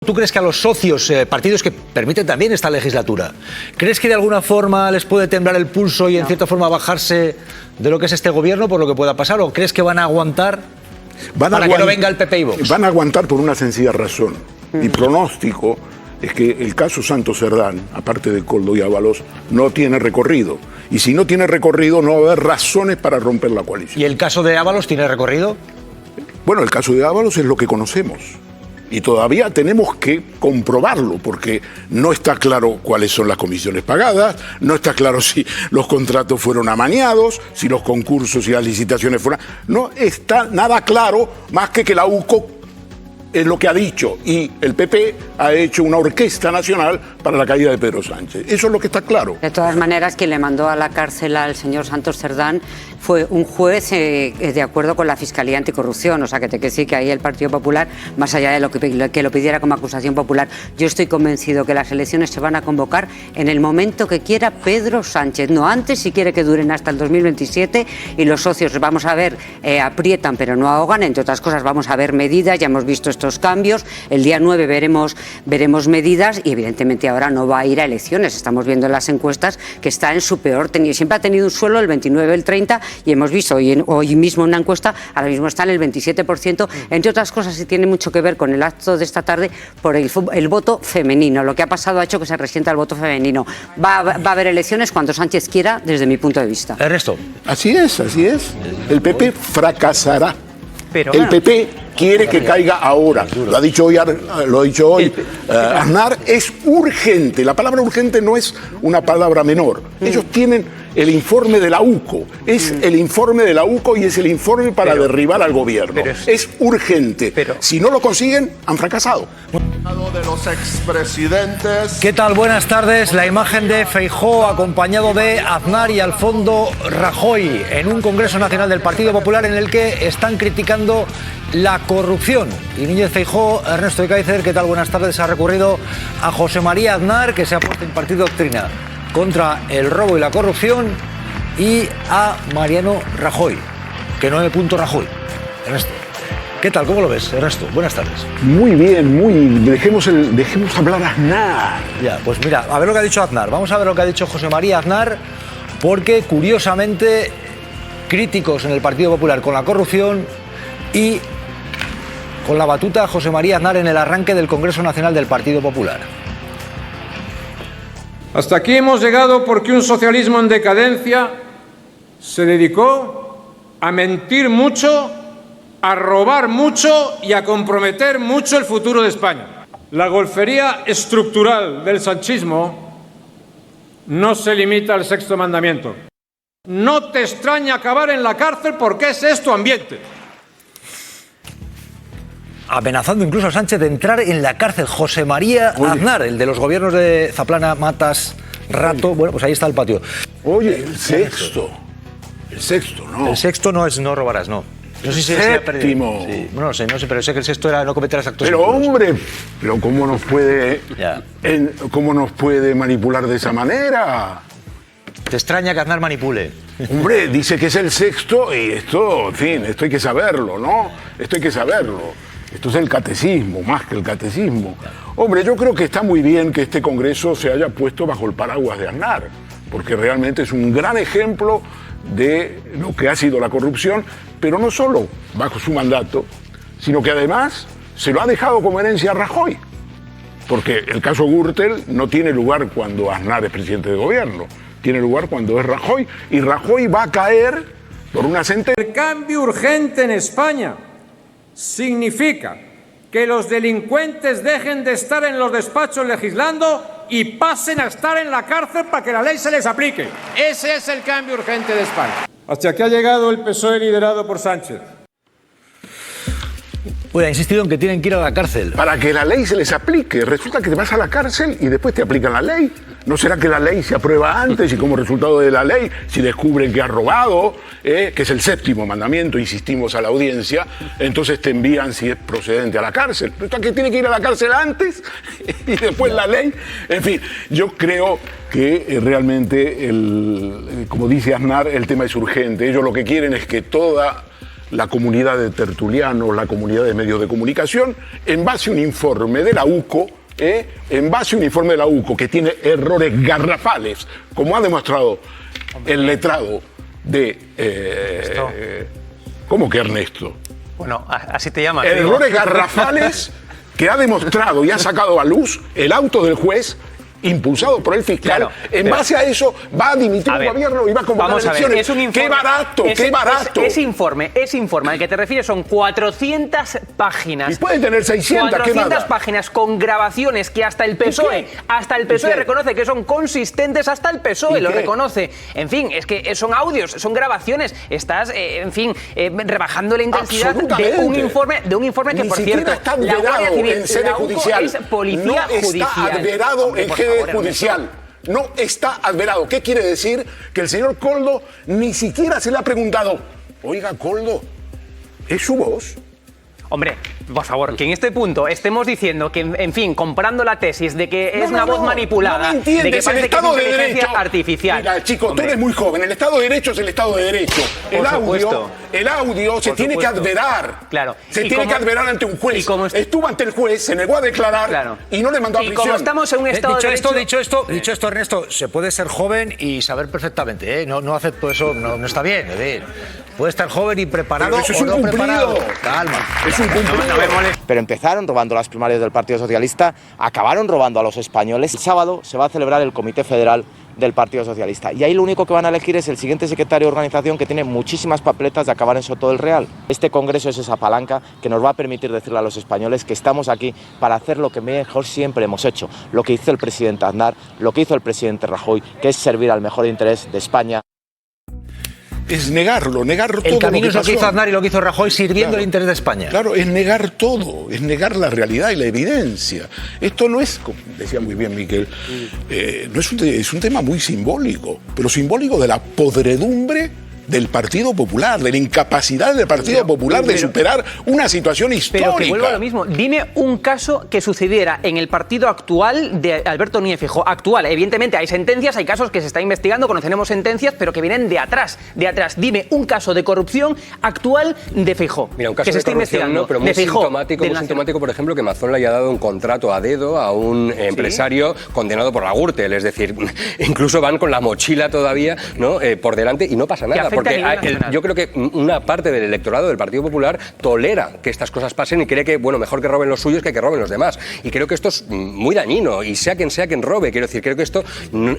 ¿Tú crees que a los socios, partidos que permiten también esta legislatura, crees que de alguna forma les puede temblar el pulso y en cierta forma bajarse de lo que es este gobierno por lo que pueda pasar? ¿O crees que van a aguantar para que no venga el PP y Vox? Van a aguantar por una sencilla razón. Mi pronóstico es que el caso Santos Cerdán, aparte de Koldo y Ábalos, no tiene recorrido. Y si no tiene recorrido, no va a haber razones para romper la coalición. ¿Y el caso de Ábalos tiene recorrido? Bueno, el caso de Ábalos es lo que conocemos. Y todavía tenemos que comprobarlo, porque no está claro cuáles son las comisiones pagadas, no está claro si los contratos fueron amañados, si los concursos y las licitaciones fueron... No está nada claro más que la UCO es lo que ha dicho, y el PP ha hecho una orquesta nacional para la caída de Pedro Sánchez. Eso es lo que está claro. De todas maneras, quien le mandó a la cárcel al señor Santos Cerdán fue un juez de acuerdo con la Fiscalía Anticorrupción, o sea que sí, que ahí el Partido Popular, más allá de lo que lo pidiera como acusación popular, yo estoy convencido que las elecciones se van a convocar en el momento que quiera Pedro Sánchez, no antes, si quiere que duren hasta el 2027, y los socios, vamos a ver, aprietan pero no ahogan, entre otras cosas vamos a ver medidas, ya hemos visto estos cambios, el día 9 veremos medidas y evidentemente ahora no va a ir a elecciones, estamos viendo en las encuestas que está en su peor, siempre ha tenido un suelo el 29, el 30 y hemos visto hoy mismo una encuesta, ahora mismo está en el 27%, entre otras cosas y tiene mucho que ver con el acto de esta tarde por el voto femenino, lo que ha pasado ha hecho que se resienta el voto femenino, va a haber elecciones cuando Sánchez quiera desde mi punto de vista. Ernesto. Así es, el PP fracasará. El PP quiere que caiga ahora. Lo ha dicho hoy Aznar. Es urgente. La palabra urgente no es una palabra menor. Ellos tienen el informe de la UCO. Es el informe de la UCO y es el informe para derribar al gobierno. Es urgente. Si no lo consiguen, han fracasado. De los expresidentes. ¿Qué tal? Buenas tardes. La imagen de Feijóo acompañado de Aznar y al fondo Rajoy en un Congreso Nacional del Partido Popular en el que están criticando la corrupción. Y Núñez Feijóo, Ernesto de Kaiser, ¿qué tal? Buenas tardes. Ha recurrido a José María Aznar, que se ha puesto a impartir doctrina contra el robo y la corrupción, y a Mariano Rajoy, que no me punto Rajoy. Ernesto, ¿qué tal? ¿Cómo lo ves, Ernesto? Buenas tardes. Muy bien. Dejemos hablar a Aznar. Ya, pues mira, a ver lo que ha dicho Aznar. Vamos a ver lo que ha dicho José María Aznar, porque curiosamente críticos en el Partido Popular con la corrupción y con la batuta José María Aznar en el arranque del Congreso Nacional del Partido Popular. Hasta aquí hemos llegado porque un socialismo en decadencia se dedicó a mentir mucho, a robar mucho y a comprometer mucho el futuro de España. La golfería estructural del sanchismo no se limita al sexto mandamiento. No te extraña acabar en la cárcel porque ese es tu ambiente. Amenazando incluso a Sánchez de entrar en la cárcel. José María Aznar, el de los gobiernos de Zaplana, Matas, Rato. Bueno, pues ahí está el patio. Oye, el sexto, ¿no? El sexto no es no robarás, no. No sé si séptimo. Sí, no sé, pero sé que el sexto era no cometerás actos Pero impuros. hombre, ¿cómo nos puede manipular de esa manera? ¿Te extraña que Aznar manipule? Hombre, dice que es el sexto y esto, en fin, esto hay que saberlo, ¿no? Esto hay que saberlo. Esto es el catecismo, más que el catecismo. Hombre, yo creo que está muy bien que este Congreso se haya puesto bajo el paraguas de Aznar, porque realmente es un gran ejemplo de lo que ha sido la corrupción, pero no solo bajo su mandato, sino que además se lo ha dejado como herencia a Rajoy. Porque el caso Gürtel no tiene lugar cuando Aznar es presidente de gobierno, tiene lugar cuando es Rajoy, y Rajoy va a caer por una sentencia. El cambio urgente en España significa que los delincuentes dejen de estar en los despachos legislando y pasen a estar en la cárcel para que la ley se les aplique. Ese es el cambio urgente de España. Hasta aquí ha llegado el PSOE liderado por Sánchez. Pues ha insistido en que tienen que ir a la cárcel. Para que la ley se les aplique. Resulta que te vas a la cárcel y después te aplican la ley. ¿No será que la ley se aprueba antes y como resultado de la ley, si descubren que has robado, que es el séptimo mandamiento, insistimos a la audiencia, entonces te envían, si es procedente, a la cárcel? ¿Resulta que tiene que ir a la cárcel antes y después la ley? En fin, yo creo que realmente, como dice Aznar, el tema es urgente. Ellos lo que quieren es que toda la comunidad de tertulianos, la comunidad de medios de comunicación, en base a un informe de la UCO, que tiene errores garrafales, como ha demostrado el letrado de... ¿Cómo que Ernesto? Bueno, así te llamas. Errores garrafales que ha demostrado y ha sacado a luz el auto del juez impulsado por el fiscal. Claro, en base a eso va a dimitir el gobierno y va a convocar elecciones. Es un informe, ¡Qué barato! ¡Qué barato! Ese informe al que te refieres son 400 páginas. Y puede tener 600, 400 páginas con grabaciones que hasta el PSOE reconoce que son consistentes, hasta el PSOE lo reconoce. En fin, es que son audios, son grabaciones. Estás, rebajando la intensidad de un informe que, ni por cierto, está la Guardia Civil, en sede judicial. Es policía no judicial. Está adverado en sede judicial. No está adverado. ¿Qué quiere decir? Que el señor Koldo ni siquiera se le ha preguntado, oiga, Koldo, ¿es su voz? Hombre, por favor, que en este punto estemos diciendo que, en fin, comprando la tesis de que es una voz manipulada, no me de que parece el Estado que es de inteligencia Derecho artificial. Mira, chico, tú eres muy joven. El Estado de Derecho es el Estado de Derecho. El audio se tiene que adverar. Claro. Se tiene que adverar ante un juez. Estuvo ante el juez, se negó a declarar y no le mandó a prisión. Y como estamos en un Estado de Derecho... Dicho esto, Ernesto, se puede ser joven y saber perfectamente, ¿eh? No acepto eso, no está bien. Puede estar joven y preparado pero eso es o no un preparado. Calma. Es un cumplido. Pero empezaron robando las primarias del Partido Socialista, acabaron robando a los españoles. El sábado se va a celebrar el Comité Federal del Partido Socialista y ahí lo único que van a elegir es el siguiente secretario de organización, que tiene muchísimas papeletas de acabar en Soto del Real. Este congreso es esa palanca que nos va a permitir decirle a los españoles que estamos aquí para hacer lo que mejor siempre hemos hecho, lo que hizo el presidente Aznar, lo que hizo el presidente Rajoy, que es servir al mejor interés de España. Es negar todo. El camino es lo que hizo Aznar y lo que hizo Rajoy, sirviendo el interés de España. Claro, es negar todo, es negar la realidad y la evidencia. Esto no es, como decía muy bien Miquel, no es un tema muy simbólico, pero simbólico de la podredumbre del Partido Popular, de la incapacidad del Partido Popular de superar una situación histórica. Pero que vuelvo a lo mismo. Dime un caso que sucediera en el partido actual de Alberto Núñez Feijóo. Actual, evidentemente hay sentencias, hay casos que se está investigando, conoceremos sentencias, pero que vienen de atrás. Dime un caso de corrupción actual de Feijóo. Mira, un caso que se de está investigando. No, pero muy sintomático, por ejemplo, que Mazón le haya dado un contrato a dedo a un empresario condenado por la Gürtel. Es decir, incluso van con la mochila todavía, ¿no? Por delante y no pasa nada. Porque yo creo que una parte del electorado del Partido Popular tolera que estas cosas pasen y cree que, bueno, mejor que roben los suyos que roben los demás. Y creo que esto es muy dañino, y sea quien robe. Quiero decir, creo que esto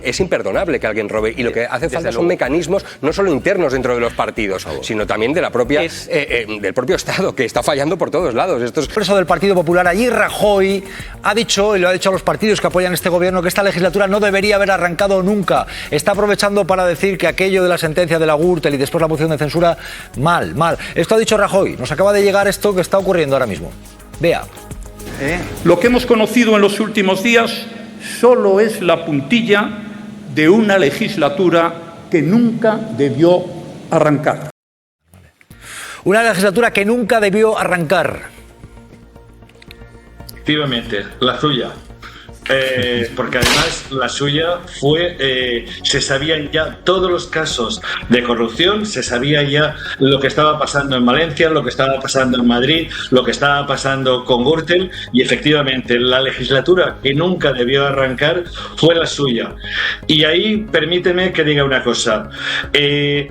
es imperdonable que alguien robe. Y lo que hace falta son mecanismos no solo internos dentro de los partidos, sino también de la propia, del propio Estado, que está fallando por todos lados. Por eso del Partido Popular, allí Rajoy ha dicho, y lo ha dicho a los partidos que apoyan este gobierno, que esta legislatura no debería haber arrancado nunca. Está aprovechando para decir que aquello de la sentencia de la Gürtel y después la moción de censura, mal. Esto ha dicho Rajoy. Nos acaba de llegar esto que está ocurriendo ahora mismo. Vea. Lo que hemos conocido en los últimos días solo es la puntilla de una legislatura que nunca debió arrancar. Una legislatura que nunca debió arrancar. Efectivamente, la suya. Porque además la suya fue, se sabían ya todos los casos de corrupción, se sabía ya lo que estaba pasando en Valencia, lo que estaba pasando en Madrid, lo que estaba pasando con Gürtel, y efectivamente la legislatura que nunca debió arrancar fue la suya. Y ahí permíteme que diga una cosa,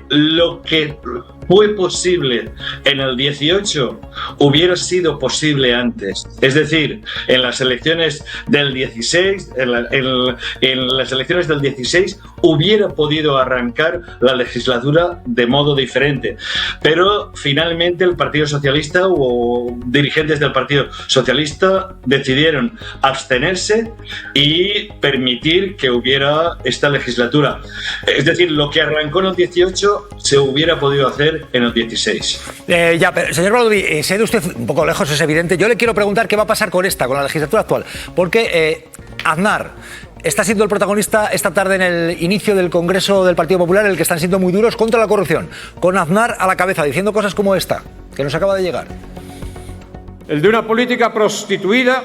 lo que fue posible en el 18 hubiera sido posible antes. Es decir, en las elecciones del 16, en las elecciones del 16 hubiera podido arrancar la legislatura de modo diferente. Pero finalmente el Partido Socialista o dirigentes del Partido Socialista decidieron abstenerse y permitir que hubiera esta legislatura. Es decir, lo que arrancó en el 18 se hubiera podido hacer en el 16. Pero, señor Baldoví, se ha ido usted un poco lejos, es evidente. Yo le quiero preguntar qué va a pasar con la legislatura actual. Porque Aznar está siendo el protagonista esta tarde en el inicio del Congreso del Partido Popular, en el que están siendo muy duros contra la corrupción. Con Aznar a la cabeza, diciendo cosas como esta, que nos acaba de llegar. El de una política prostituida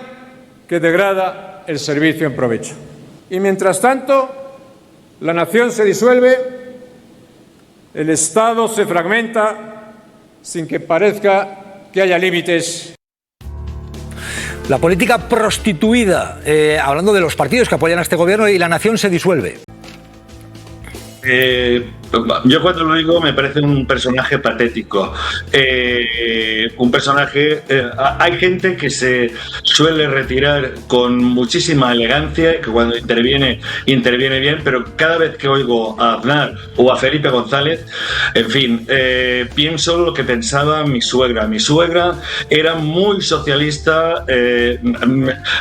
que degrada el servicio en provecho. Y mientras tanto, la nación se disuelve, el Estado se fragmenta sin que parezca que haya límites. La política prostituida, hablando de los partidos que apoyan a este gobierno, y la nación se disuelve. Yo cuando lo digo me parece un personaje patético. Un personaje... hay gente que se suele retirar con muchísima elegancia, que cuando interviene bien, pero cada vez que oigo a Aznar o a Felipe González, en fin, pienso lo que pensaba mi suegra. Mi suegra era muy socialista.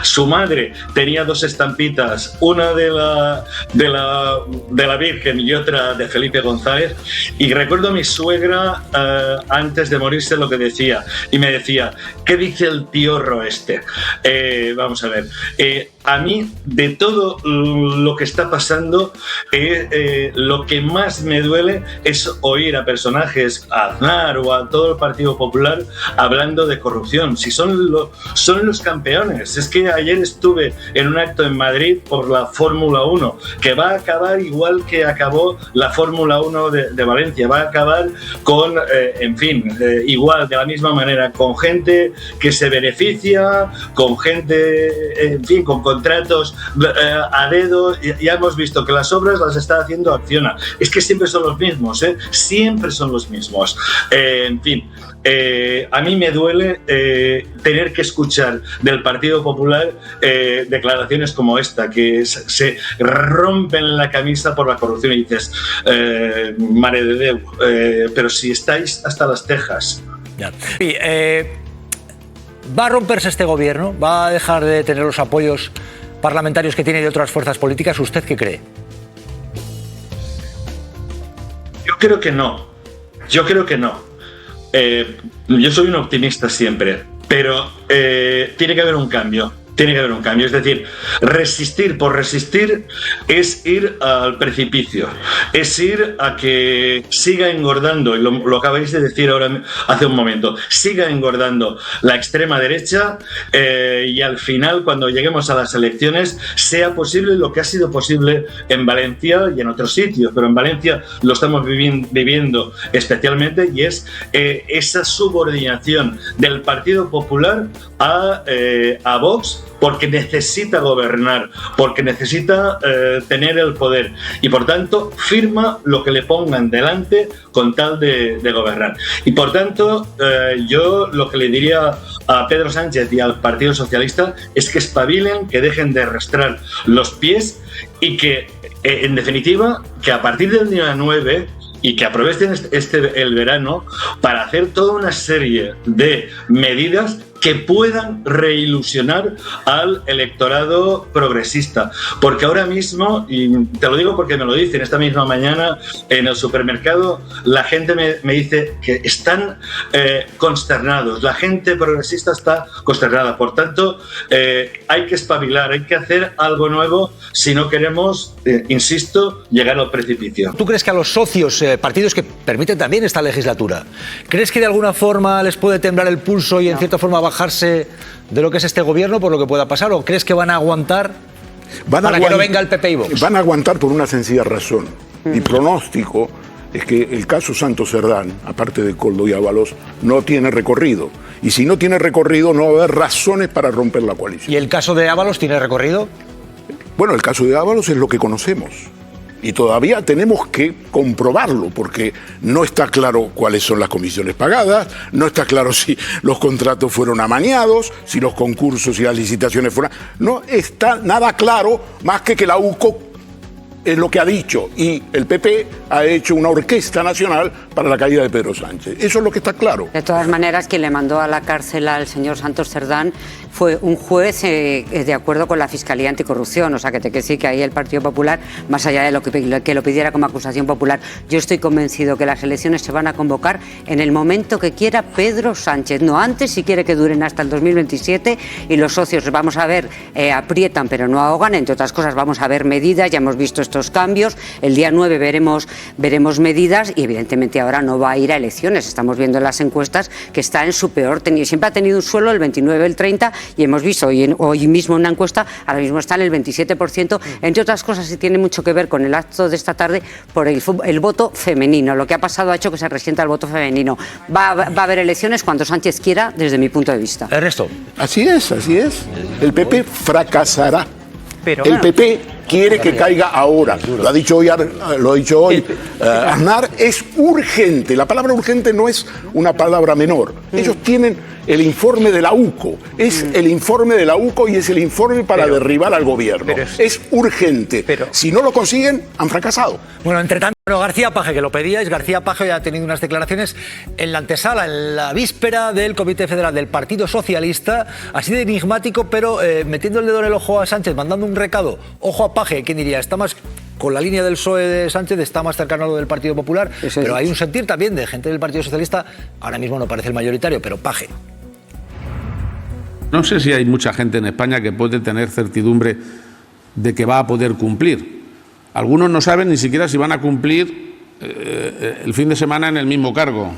Su madre tenía dos estampitas, una de la Virgen y otra de Felipe González, y recuerdo a mi suegra antes de morirse lo que decía, y me decía: ¿qué dice el piorro este? Vamos a ver, a mí de todo lo que está pasando, lo que más me duele es oír a personajes, a Aznar o a todo el Partido Popular, hablando de corrupción. Si son los campeones. Es que ayer estuve en un acto en Madrid por la Fórmula 1, que va a acabar igual que acabó la Fórmula 1 de Valencia. Va a acabar con, en fin, igual, de la misma manera, con gente que se beneficia, con gente, en fin, con contratos a dedo. Ya hemos visto que las obras las está haciendo Acciona. Es que siempre son los mismos, siempre son los mismos. En fin, a mí me duele tener que escuchar del Partido Popular declaraciones como esta, que se rompen la camisa por la corrupción, y dices, mare de Déu, pero si estáis hasta las tejas. Ya. Y, ¿va a romperse este gobierno? ¿Va a dejar de tener los apoyos parlamentarios que tiene de otras fuerzas políticas? ¿Usted qué cree? Yo creo que no. Yo soy un optimista siempre, pero tiene que haber un cambio. Es decir, resistir por resistir es ir al precipicio, es ir a que siga engordando, y lo acabáis de decir ahora hace un momento, siga engordando la extrema derecha, y al final, cuando lleguemos a las elecciones, sea posible lo que ha sido posible en Valencia y en otros sitios, pero en Valencia lo estamos viviendo especialmente, y es esa subordinación del Partido Popular a Vox, porque necesita gobernar, porque necesita tener el poder, y por tanto firma lo que le pongan delante con tal de gobernar. Y por tanto, yo lo que le diría a Pedro Sánchez y al Partido Socialista es que espabilen, que dejen de arrastrar los pies, y que, en definitiva, que a partir del día 9... y que aprovechen el verano para hacer toda una serie de medidas que puedan reilusionar al electorado progresista. Porque ahora mismo, y te lo digo porque me lo dicen esta misma mañana en el supermercado, la gente me dice que están consternados, la gente progresista está consternada. Por tanto, hay que espabilar, hay que hacer algo nuevo si no queremos, insisto, llegar al precipicio. ¿Tú crees que a los socios, partidos que permiten también esta legislatura, crees que de alguna forma les puede temblar el pulso y en cierta forma bajarse de lo que es este gobierno por lo que pueda pasar? ¿O crees que van a aguantar para que no venga el PP y Vox? Van a aguantar por una sencilla razón. Mi pronóstico es que el caso Santos Cerdán, aparte de Koldo y Ábalos, no tiene recorrido. Y si no tiene recorrido, no va a haber razones para romper la coalición. ¿Y el caso de Ábalos tiene recorrido? Bueno, el caso de Ábalos es lo que conocemos. Y todavía tenemos que comprobarlo, porque no está claro cuáles son las comisiones pagadas, no está claro si los contratos fueron amañados, si los concursos y las licitaciones fueron... No está nada claro, más que la UCO es lo que ha dicho, y el PP ha hecho una orquesta nacional para la caída de Pedro Sánchez. Eso es lo que está claro. De todas maneras, quien le mandó a la cárcel al señor Santos Cerdán fue un juez de acuerdo con la Fiscalía Anticorrupción. O sea, que sí, que ahí el Partido Popular, más allá de lo que lo pidiera como acusación popular, yo estoy convencido que las elecciones se van a convocar en el momento que quiera Pedro Sánchez, no antes, si quiere que duren hasta el 2027, y los socios, vamos a ver, aprietan pero no ahogan, entre otras cosas vamos a ver medidas, ya hemos visto nuestros cambios. El día 9 veremos medidas y evidentemente ahora no va a ir a elecciones. Estamos viendo en las encuestas que está en su peor tenido. Siempre ha tenido un suelo el 29, el 30 y hemos visto hoy mismo una encuesta, ahora mismo está en el 27%, entre otras cosas, y tiene mucho que ver con el acto de esta tarde por el voto femenino. Lo que ha pasado ha hecho que se resienta el voto femenino. Va a haber elecciones cuando Sánchez quiera, desde mi punto de vista. Ernesto. Así es. El PP fracasará. Pero, el PP quiere que caiga ahora. Lo ha dicho hoy Aznar. Es urgente. La palabra urgente no es una palabra menor. Ellos tienen el informe de la UCO. Es el informe de la UCO y es el informe para derribar al gobierno. Es urgente. Si no lo consiguen, han fracasado. Bueno, entre tanto, García Paje, que lo pedíais, García Paje ya ha tenido unas declaraciones en la antesala, en la víspera del Comité Federal del Partido Socialista, así de enigmático, pero metiendo el dedo en el ojo a Sánchez, mandando un recado. Ojo a Paje, ¿quién diría? Está más con la línea del PSOE de Sánchez, está más cercano a lo del Partido Popular, pero hay un sentir también de gente del Partido Socialista, ahora mismo no parece el mayoritario, pero Paje. No sé si hay mucha gente en España que puede tener certidumbre de que va a poder cumplir. Algunos no saben ni siquiera si van a cumplir el fin de semana en el mismo cargo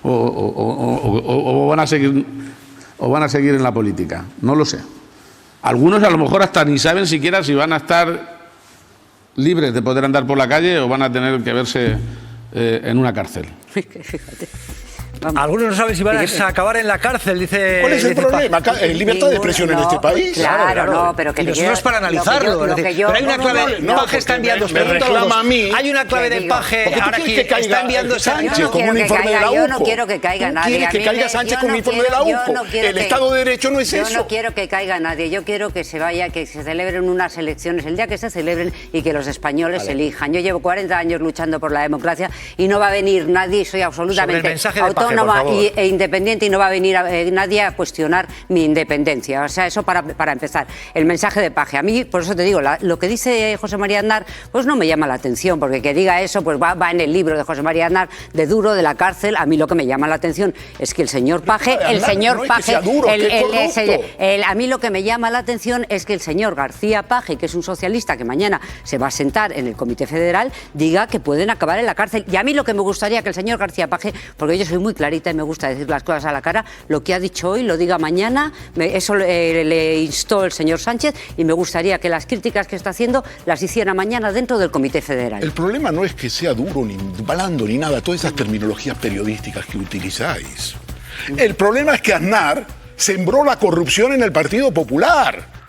o van a seguir en la política. No lo sé. Algunos a lo mejor hasta ni saben siquiera si van a estar libres de poder andar por la calle o van a tener que verse en una cárcel. Fíjate. Algunos no saben si van a acabar en la cárcel, dice. ¿Cuál es el problema? ¿Libertad de expresión en este país? Claro, no, pero que y nosotros es para analizarlo. Pero hay una clave. Paje está enviando. Me reclama a mí. Hay una clave de Paje. Ahora aquí está enviando Sánchez con un informe de la UCO. Yo no quiero que caiga nadie. ¿Quieres que caiga Sánchez con un informe de la UCO? El Estado de Derecho no es eso. Yo no quiero que caiga nadie. Yo quiero que se vaya, que se celebren unas elecciones el día que se celebren y que los españoles elijan. Yo llevo 40 años luchando por la democracia y no va a venir nadie. Soy absolutamente autónoma e independiente y no va a venir nadie a cuestionar mi independencia. O sea, eso para empezar. El mensaje de Paje. A mí, por eso te digo, lo que dice José María Aznar, pues no me llama la atención, porque que diga eso, pues va en el libro de José María Aznar, de duro, de la cárcel. A mí lo que me llama la atención es que el señor Paje, a mí lo que me llama la atención es que el señor García Paje, que es un socialista que mañana se va a sentar en el Comité Federal, diga que pueden acabar en la cárcel. Y a mí lo que me gustaría que el señor García Paje, porque yo soy muy clarita y me gusta decir las cosas a la cara, lo que ha dicho hoy lo diga mañana. Eso le instó el señor Sánchez y me gustaría que las críticas que está haciendo las hiciera mañana dentro del Comité Federal. El problema no es que sea duro, ni blando, ni nada, todas esas terminologías periodísticas que utilizáis. El problema es que Aznar sembró la corrupción en el Partido Popular.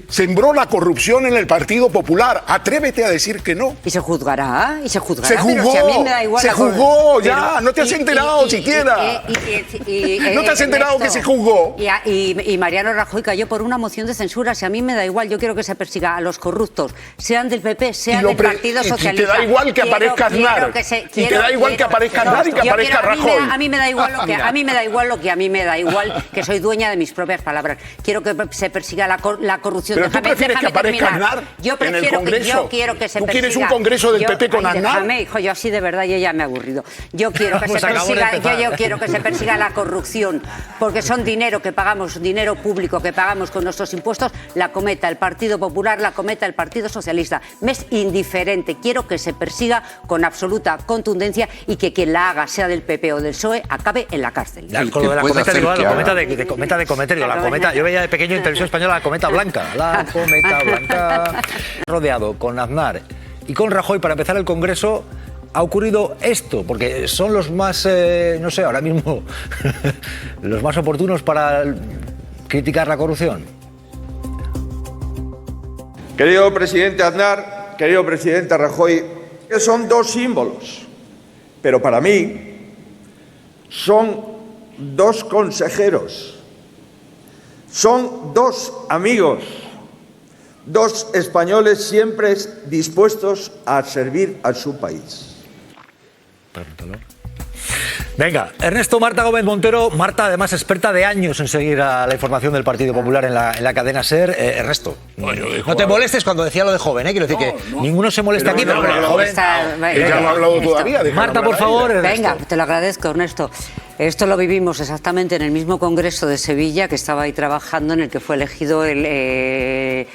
Sembró la corrupción en el Partido Popular. Atrévete a decir que no. Y se juzgará, Se juzgó, si a mí me da igual ya, no te has enterado siquiera. No te has enterado que se juzgó. Y Mariano Rajoy cayó por una moción de censura. Si a mí me da igual, yo quiero que se persiga a los corruptos, sean del PP, sean del Partido Socialista. Y te da igual que aparezca Aznar. Y te da igual que aparezca Aznar y que aparezca Rajoy. A mí me da igual lo que a mí me da igual, que soy dueña de mis propias palabras. Quiero que se persiga la corrupción. ¿Pero tú prefieres que aparezca Aznar en el Congreso? Yo quiero que se persiga. ¿Tú quieres un Congreso del PP con Aznar? Déjame, hijo, yo así de verdad yo ya me he aburrido. Yo quiero que se persiga, yo quiero que se persiga la corrupción, porque son dinero que pagamos, dinero público que pagamos con nuestros impuestos, la cometa el Partido Popular, la cometa el Partido Socialista. Me es indiferente, quiero que se persiga con absoluta contundencia y que quien la haga, sea del PP o del PSOE, acabe en la cárcel. Con lo de la cometa, digo, la cometa de cometer, digo, la cometa, yo veía de pequeño en televisión española la cometa blanca, la cometa blanca. Rodeado con Aznar y con Rajoy para empezar el Congreso, ha ocurrido esto, porque son los más, no sé, ahora mismo, los más oportunos para criticar la corrupción. Querido presidente Aznar, querido presidente Rajoy, son dos símbolos, pero para mí son dos consejeros, son dos amigos, dos españoles siempre dispuestos a servir a su país. Venga, Ernesto Marta Gómez Montero. Marta, además, experta de años en seguir a la información del Partido Popular en la cadena SER. Ernesto, no te molestes cuando decía lo de joven, quiero decir que ninguno se molesta aquí, pero el joven... Ella no ha hablado todavía. Marta, por favor, Ernesto. Venga, te lo agradezco, Ernesto. Esto lo vivimos exactamente en el mismo Congreso de Sevilla que estaba ahí trabajando, en el que fue elegido el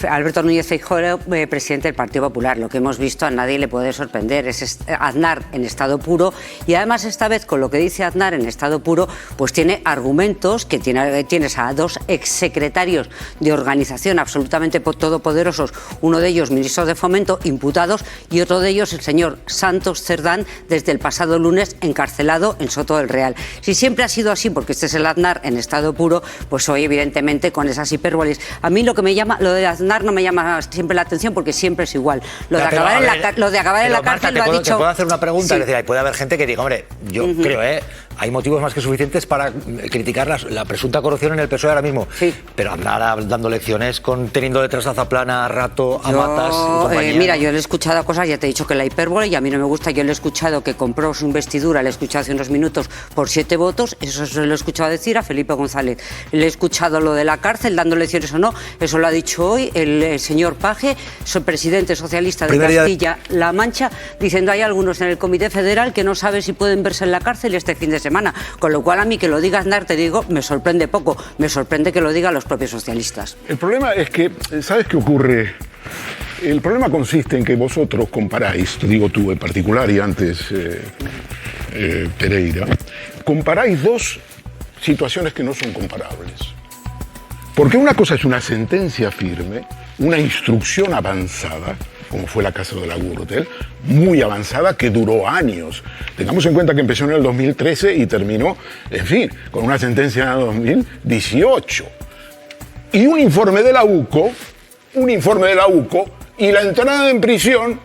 Alberto Núñez Feijóo, presidente del Partido Popular. Lo que hemos visto a nadie le puede sorprender. Es Aznar en estado puro, y además esta vez con lo que dice Aznar en estado puro, pues tiene argumentos que tienes a dos exsecretarios de organización absolutamente todopoderosos, uno de ellos ministro de Fomento, imputados, y otro de ellos el señor Santos Cerdán, desde el pasado lunes encarcelado en Soto del Real. Si siempre ha sido así, porque este es el Aznar en estado puro, pues hoy evidentemente con esas hipérboles. A mí lo de Aznar no me llama siempre la atención, porque siempre es igual. Lo de acabar en la cárcel lo ha dicho... ¿Te puedo hacer una pregunta? Sí. Es decir, puede haber gente que diga, hombre, yo creo, hay motivos más que suficientes para criticar la presunta corrupción en el PSOE ahora mismo. Sí. Pero andar dando lecciones, teniendo detrás a Zaplana, a Rato, a Matas y compañía. Mira, yo le he escuchado cosas, ya te he dicho que la hipérbole, y a mí no me gusta. Yo le he escuchado que compró su investidura, le he escuchado hace unos minutos, por 7 votos, eso se lo he escuchado decir a Felipe González. Le he escuchado lo de la cárcel, dando lecciones o no, eso lo ha dicho hoy el señor Paje, presidente socialista de Castilla-La Mancha, diciendo hay algunos en el Comité Federal que no saben si pueden verse en la cárcel este fin de semana, con lo cual a mí que lo diga Aznar, te digo, me sorprende poco, me sorprende que lo digan los propios socialistas. El problema es que, ¿sabes qué ocurre? El problema consiste en que vosotros comparáis, te digo tú en particular y antes Pereira, comparáis dos situaciones que no son comparables. Porque una cosa es una sentencia firme, una instrucción avanzada, como fue la caso de la Gürtel, muy avanzada, que duró años. Tengamos en cuenta que empezó en el 2013 y terminó, en fin, con una sentencia en el 2018. Y un informe de la UCO, y la entrada en prisión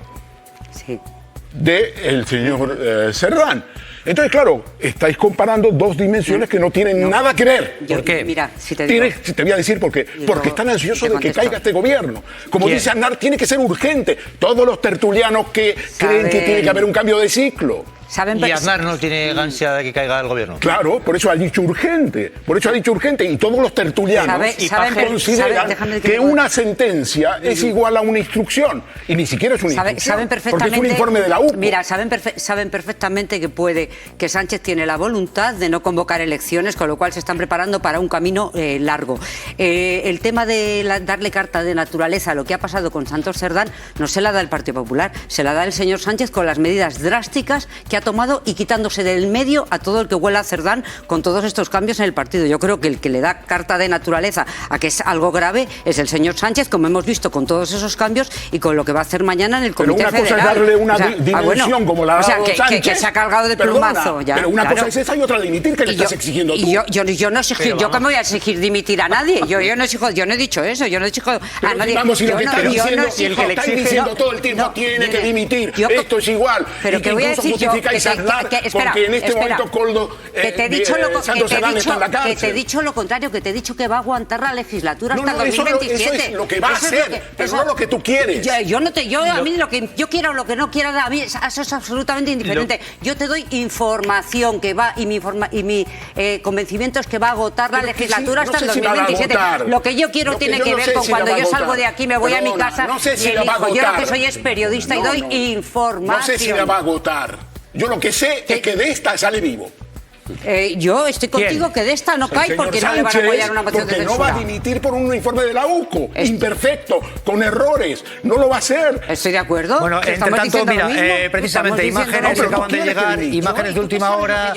del señor Cerdán. Entonces, claro, estáis comparando dos dimensiones que no tienen nada que ver. ¿Por qué? Mira, si te digo... Te voy a decir por qué. Porque están ansiosos de que caiga este gobierno. Como dice Aznar, tiene que ser urgente. Todos los tertulianos que creen que tiene que haber un cambio de ciclo. ¿Y Aznar no tiene ansia de que caiga el gobierno? Claro, por eso ha dicho urgente. Y todos los tertulianos consideran que una sentencia es igual a una instrucción. Y ni siquiera es una instrucción. Porque es un informe de la UCO. Mira, saben perfectamente que Sánchez tiene la voluntad de no convocar elecciones, con lo cual se están preparando para un camino largo. El tema de darle carta de naturaleza a lo que ha pasado con Santos Cerdán no se la da el Partido Popular, se la da el señor Sánchez con las medidas drásticas que ha tomado y quitándose del medio a todo el que huela a Cerdán con todos estos cambios en el partido. Yo creo que el que le da carta de naturaleza a que es algo grave es el señor Sánchez, como hemos visto con todos esos cambios y con lo que va a hacer mañana en el Comité Federal. Pero una cosa es darle una dimensión como la ha dado Sánchez. Que se ha cargado de plumazo. Ya, pero una cosa es esa y otra dimitir, que le estás exigiendo tú. Yo no exigir, yo que me voy a exigir dimitir a nadie. Yo no he dicho eso, yo no he dicho a nadie. Vamos, si lo que estáis diciendo todo el tiempo tiene que dimitir, esto es igual. Pero que voy a decir yo, porque en este momento Coldo Santos Cerdán está en la cárcel. Que te he dicho lo contrario, que te he dicho que va a aguantar la legislatura hasta 2027. Eso es lo que va a hacer, pero no lo que tú quieres. A mí lo que yo quiera o lo que no quiera, a mí eso es absolutamente indiferente. Yo te doy información que va y mi convencimiento es que va a agotar la legislatura hasta el 2027. Lo que yo quiero tiene que ver con cuando yo salgo de aquí, me voy a mi casa y elijo. Yo lo que soy es periodista y doy información. No sé si la va a agotar. Yo lo que sé es que de esta sale vivo. Yo estoy contigo que de esta no cae porque no le van a apoyar una moción de censura. Porque no va a dimitir por un informe de la UCO, imperfecto, con errores. No lo va a hacer. Estoy de acuerdo. Bueno, entre tanto, mira, precisamente imágenes que acaban de llegar, imágenes de última hora.